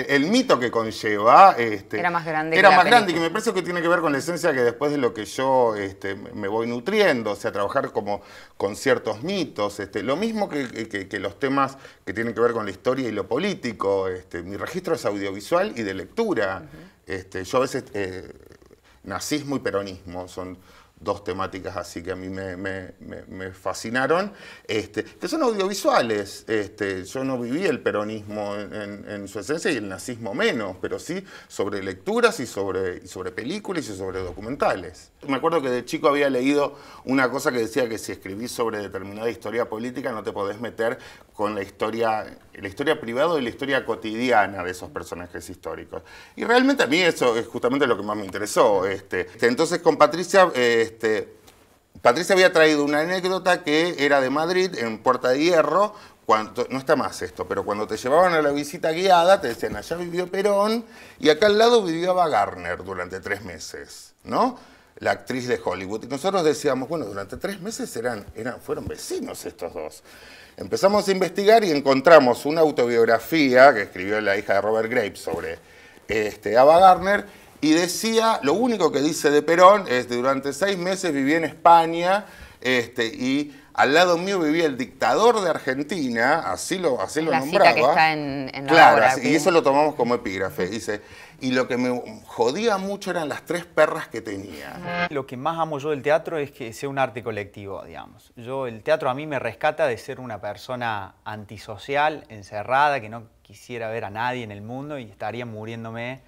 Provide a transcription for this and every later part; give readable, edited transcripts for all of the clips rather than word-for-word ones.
el mito que conlleva era más grande era que la más grande, y película. que me parece que tiene que ver con la esencia que después de lo que yo me voy nutriendo, o sea, trabajar como con ciertos mitos, lo mismo que los temas que tienen que ver con la historia y lo político. Mi registro es audiovisual y de lectura. Yo a veces, nazismo y peronismo son dos temáticas así que a mí me fascinaron, que son audiovisuales. Yo no viví el peronismo en su esencia y el nazismo menos, pero sí sobre lecturas y sobre películas y sobre documentales. Me acuerdo que de chico había leído una cosa que decía que si escribís sobre determinada historia política no te podés meter con la historia privada y la historia cotidiana de esos personajes históricos. Y realmente a mí eso es justamente lo que más me interesó. Entonces con Patricia, Patricia había traído una anécdota que era de Madrid, en Puerta de Hierro. No está más esto, pero cuando te llevaban a la visita guiada, te decían, allá vivió Perón y acá al lado vivió Ava Gardner durante 3 meses, ¿no? La actriz de Hollywood. Y nosotros decíamos, bueno, durante 3 meses fueron vecinos estos dos. Empezamos a investigar y encontramos una autobiografía que escribió la hija de Robert Graves sobre Ava Gardner, y decía, lo único que dice de Perón es que durante 6 meses viví en España, y al lado mío vivía el dictador de Argentina, así lo la nombraba. cita que está en la claro, obra. Y eso lo tomamos como epígrafe. Dice, y lo que me jodía mucho eran las 3 perras que tenía. Lo que más amo yo del teatro es que sea un arte colectivo, digamos. El teatro a mí me rescata de ser una persona antisocial, encerrada, que no quisiera ver a nadie en el mundo y estaría muriéndome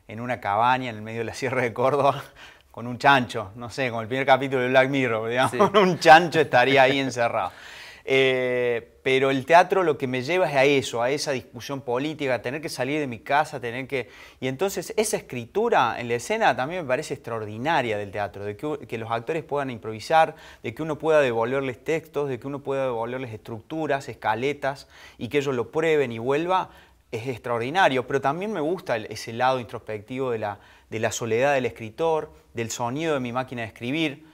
en una cabaña en el medio de la Sierra de Córdoba con un chancho, no sé, como el primer capítulo de Black Mirror, digamos, sí. Un chancho estaría ahí encerrado. Pero el teatro lo que me lleva es a eso, a esa discusión política, a tener que salir de mi casa, Y entonces esa escritura en la escena también me parece extraordinaria del teatro, de que los actores puedan improvisar, de que uno pueda devolverles textos, de que uno pueda devolverles estructuras, escaletas, y que ellos lo prueben y vuelva, es extraordinario. Pero también me gusta ese lado introspectivo de la soledad del escritor, del sonido de mi máquina de escribir.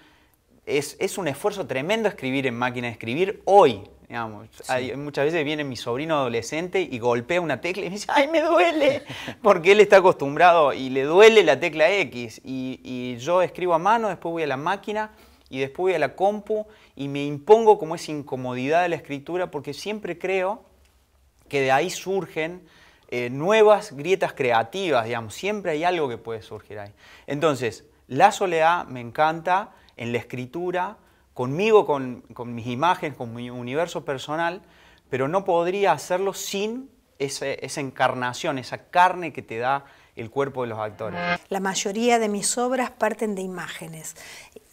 Es un esfuerzo tremendo escribir en máquina de escribir hoy, digamos. Sí. Muchas veces viene mi sobrino adolescente y golpea una tecla y me dice, ¡ay, me duele! Porque él está acostumbrado y le duele la tecla X. Y yo escribo a mano, después voy a la máquina y después voy a la compu y me impongo como esa incomodidad de la escritura, porque siempre creo que de ahí surgen nuevas grietas creativas, digamos. Siempre hay algo que puede surgir ahí. Entonces, la soledad me encanta en la escritura, conmigo, con mis imágenes, con mi universo personal, pero no podría hacerlo sin esa encarnación, esa carne que te da el cuerpo de los actores. La mayoría de mis obras parten de imágenes.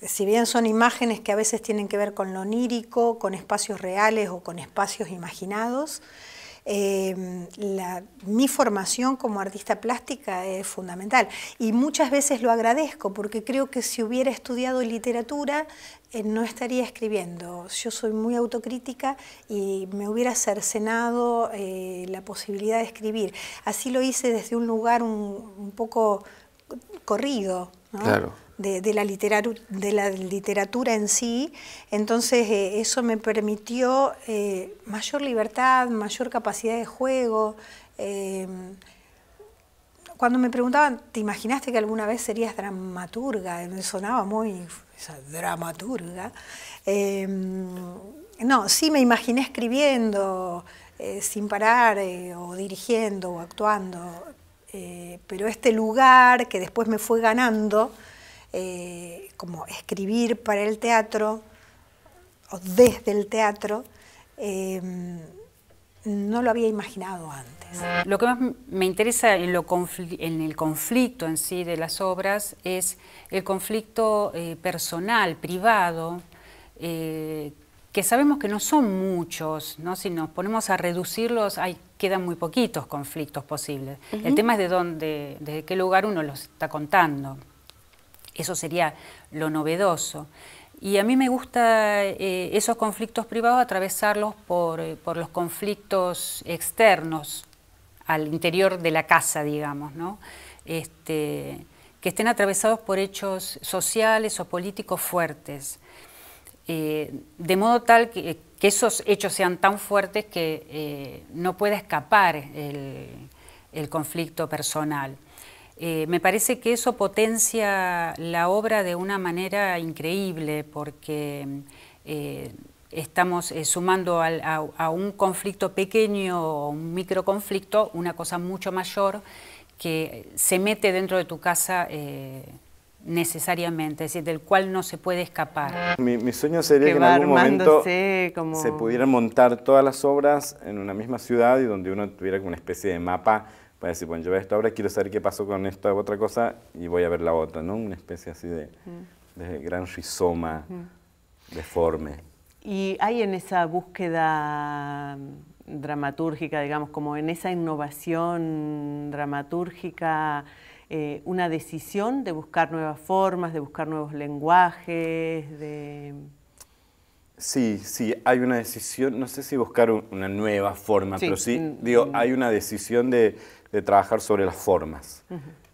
Si bien son imágenes que a veces tienen que ver con lo onírico, con espacios reales o con espacios imaginados, mi formación como artista plástica es fundamental y muchas veces lo agradezco porque creo que si hubiera estudiado literatura no estaría escribiendo. Yo soy muy autocrítica y me hubiera cercenado la posibilidad de escribir. Así lo hice desde un lugar un poco corrido, ¿no? Claro. De la literatura en sí. Entonces eso me permitió mayor libertad, mayor capacidad de juego. Cuando me preguntaban, ¿te imaginaste que alguna vez serías dramaturga? Me sonaba muy esa dramaturga. No, sí me imaginé escribiendo sin parar, o dirigiendo o actuando, pero este lugar que después me fue ganando, como escribir para el teatro o desde el teatro, no lo había imaginado antes. Lo que más me interesa en el conflicto en sí de las obras es el conflicto personal, privado, que sabemos que no son muchos, ¿no? Si nos ponemos a reducirlos, quedan muy poquitos conflictos posibles. El tema es de qué lugar uno los está contando. Eso sería lo novedoso. Y a mí me gusta esos conflictos privados atravesarlos por los conflictos externos al interior de la casa, digamos, ¿no? Que estén atravesados por hechos sociales o políticos fuertes. De modo tal que esos hechos sean tan fuertes que no pueda escapar el conflicto personal. Me parece que eso potencia la obra de una manera increíble porque estamos sumando a un conflicto pequeño o un microconflicto una cosa mucho mayor que se mete dentro de tu casa necesariamente, es decir, del cual no se puede escapar. Mi sueño sería que en algún momento se pudieran montar todas las obras en una misma ciudad y donde uno tuviera como una especie de mapa para decir, bueno, yo veo esta obra, quiero saber qué pasó con esta otra cosa y voy a ver la otra, ¿no? Una especie así de gran rizoma deforme. Y hay en esa búsqueda dramatúrgica, digamos, como en esa innovación dramatúrgica, una decisión de buscar nuevas formas, de buscar nuevos lenguajes, de... Sí, hay una decisión, no sé si buscar una nueva forma, pero sí, digo, hay una decisión de trabajar sobre las formas.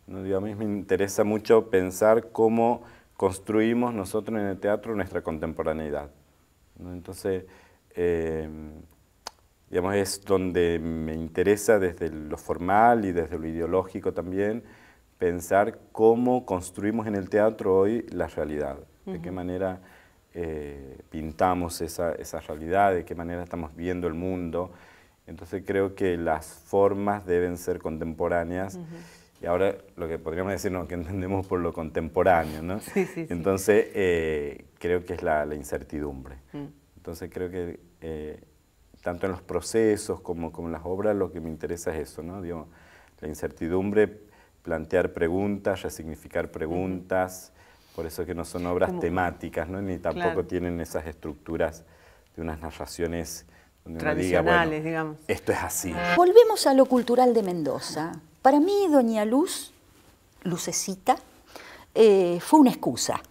¿No? Digo, a mí me interesa mucho pensar cómo construimos nosotros en el teatro nuestra contemporaneidad, ¿no? Entonces, digamos, es donde me interesa desde lo formal y desde lo ideológico también, pensar cómo construimos en el teatro hoy la realidad, de qué manera pintamos esa realidad, de qué manera estamos viendo el mundo. Entonces creo que las formas deben ser contemporáneas y ahora lo que podríamos decir, ¿no?, que entendemos por lo contemporáneo, ¿no? Sí. Entonces creo que es la incertidumbre. Entonces creo que tanto en los procesos como en las obras lo que me interesa es eso, ¿no? Digo, la incertidumbre, plantear preguntas, resignificar preguntas, por eso que no son obras temáticas, ¿no? Ni tampoco tienen esas estructuras de unas narraciones donde uno diga, bueno, digamos, esto es así. Volvemos a lo cultural de Mendoza. Para mí, doña Lucecita, fue una excusa.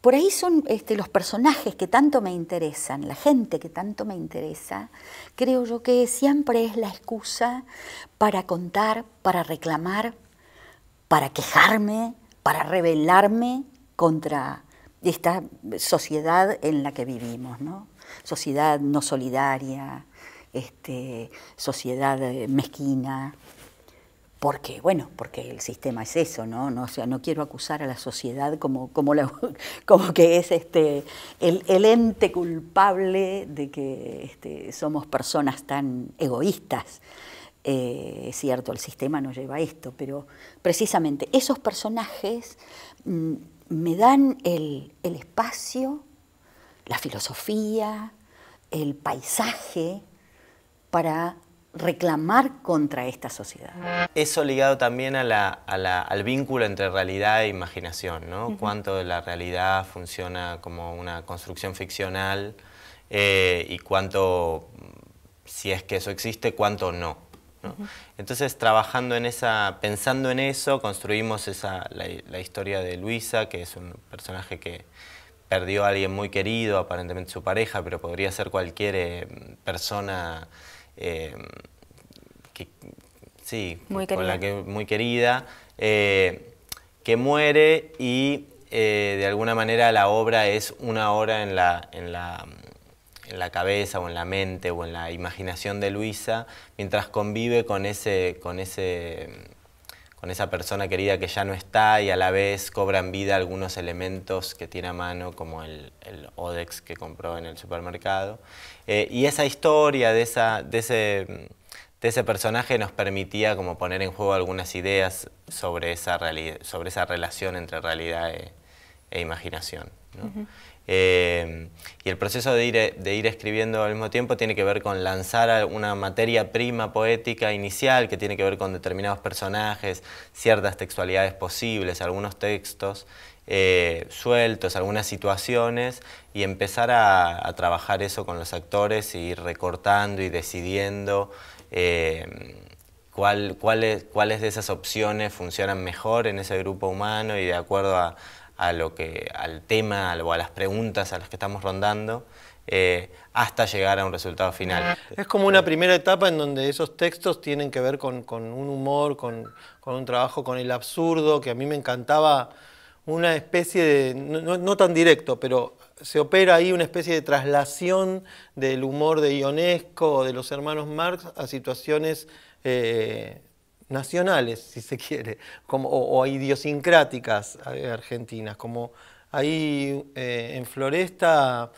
Por ahí son los personajes que tanto me interesan, la gente que tanto me interesa, creo yo que siempre es la excusa para contar, para reclamar, para quejarme, para rebelarme contra esta sociedad en la que vivimos, ¿no? Sociedad no solidaria, sociedad mezquina. Porque, bueno, porque el sistema es eso, ¿no? O sea, no quiero acusar a la sociedad como que es el ente culpable de que somos personas tan egoístas. Es cierto, el sistema nos lleva a esto, pero precisamente esos personajes me dan el espacio, la filosofía, el paisaje para reclamar contra esta sociedad. Eso ligado también al vínculo entre realidad e imaginación, ¿no? Cuánto de la realidad funciona como una construcción ficcional y cuánto, si es que eso existe, cuánto no, ¿no? Entonces, trabajando en pensando en eso, construimos la historia de Luisa, que es un personaje que perdió a alguien muy querido, aparentemente su pareja, pero podría ser cualquier persona muy querida, que muere y de alguna manera la obra es una hora en la cabeza o en la mente o en la imaginación de Luisa, mientras convive con esa persona querida que ya no está y a la vez cobran vida algunos elementos que tiene a mano, como el Odex que compró en el supermercado. Y esa historia de ese personaje nos permitía como poner en juego algunas ideas sobre esa relación entre realidad e imaginación, ¿no? Y el proceso de ir escribiendo al mismo tiempo tiene que ver con lanzar una materia prima poética inicial que tiene que ver con determinados personajes, ciertas textualidades posibles, algunos textos sueltos, algunas situaciones, y empezar a trabajar eso con los actores y ir recortando y decidiendo cuáles de esas opciones funcionan mejor en ese grupo humano y de acuerdo al tema o a las preguntas a las que estamos rondando, hasta llegar a un resultado final. Es como una primera etapa en donde esos textos tienen que ver con un humor, con un trabajo con el absurdo, que a mí me encantaba, una especie de, no tan directo, pero se opera ahí una especie de traslación del humor de Ionesco o de los hermanos Marx a situaciones nacionales, si se quiere, o idiosincráticas argentinas. Como ahí en Floresta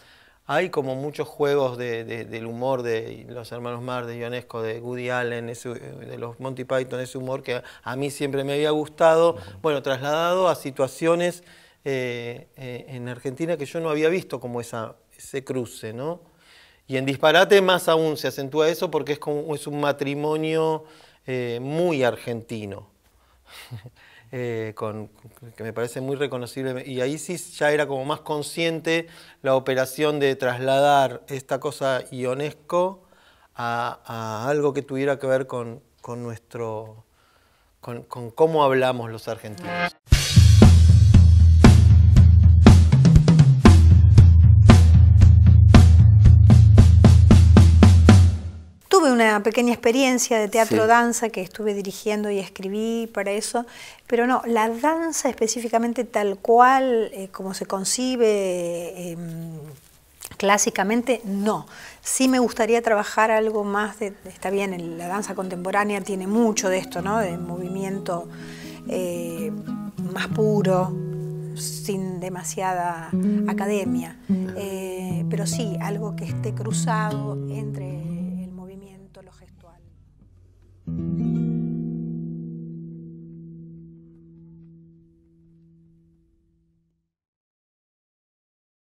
hay como muchos juegos del humor de los hermanos Marx, de Ionesco, de Woody Allen, de los Monty Python, ese humor que a mí siempre me había gustado, bueno, trasladado a situaciones en Argentina que yo no había visto como ese cruce, ¿no? Y en Disparate más aún se acentúa eso porque es un matrimonio muy argentino, que me parece muy reconocible. Y ahí sí ya era como más consciente la operación de trasladar esta cosa ionesco a algo que tuviera que ver con cómo hablamos los argentinos. Tuve una pequeña experiencia de teatro-danza que estuve dirigiendo y escribí para eso, pero no, la danza específicamente tal cual, como se concibe clásicamente, no. Sí me gustaría trabajar algo más está bien, la danza contemporánea tiene mucho de esto, ¿no? De movimiento más puro, sin demasiada academia, pero sí, algo que esté cruzado entre